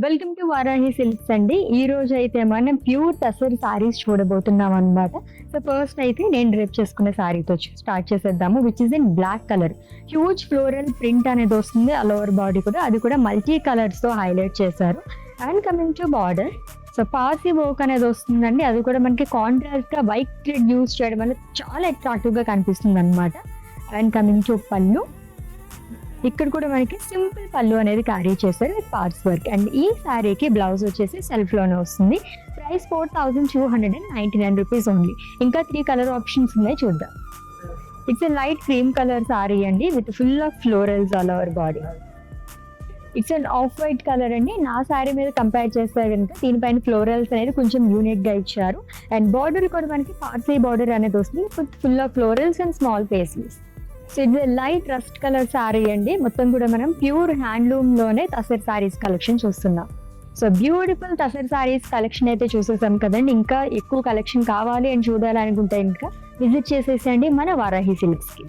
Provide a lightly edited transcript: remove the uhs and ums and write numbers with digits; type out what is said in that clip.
Welcome to Varahi silks అండి. ఈ రోజు అయితే మనం ప్యూర్ టసర్ సారీస్ చూడబోతున్నాం అనమాట. సో ఫస్ట్ అయితే నేను డ్రెప్ చేసుకున్న సారీతో స్టార్ట్ చేసేద్దాము, which is in black colour. Huge floral print అనేది వస్తుంది ఆల్ ఓవర్ బాడీ కూడా, అది కూడా మల్టీ కలర్స్ తో హైలైట్ చేశారు. And coming to border, so Parsi work అనేది వస్తుందండి, అది కూడా మనకి కాంట్రాస్ట్ గా వైట్ థ్రెడ్ యూస్ చేయడం వల్ల చాలా అట్రాక్టివ్ గా కనిపిస్తుంది అనమాట. అండ్ కమింగ్ టు పళ్ళు, ఇక్కడ కూడా మనకి సింపుల్ పళ్ళు అనేది క్యారీ చేశారు విత్ పార్స్ వర్క్. అండ్ ఈ శారీకి బ్లౌజ్ వచ్చేసి సెల్ఫ్ లోనే వస్తుంది. Price 4299 rupees only. ఇంకా 3 కలర్ ఆప్షన్స్ ఉన్నాయి, చూద్దాం. It's a light cream colour sari అండి with full of florals all over body. It's an off white colour అండి. నా శారీ మీద కంపేర్ చేస్తే కనుక దీనిపైన ఫ్లోరల్స్ అనేది కొంచెం యూనిక్ గా ఇచ్చారు. అండ్ బార్డర్ కూడా మనకి పార్సీ బార్డర్ అనేది వస్తుంది with full of florals and small paisleys. So ఇది లైట్ రస్ట్ కలర్ శారీ అండి. మొత్తం కూడా మనం ప్యూర్ హ్యాండ్లూమ్ లోనే తసర్ శారీస్ కలెక్షన్ చూస్తున్నాం. So beautiful tussar saris collection అయితే చూసేసాం కదండి. ఇంకా ఎక్కువ కలెక్షన్ కావాలి అని చూడాలనుకుంటే ఇంకా విజిట్ చేసేసండి మన వారాహి సిల్క్స్ కి.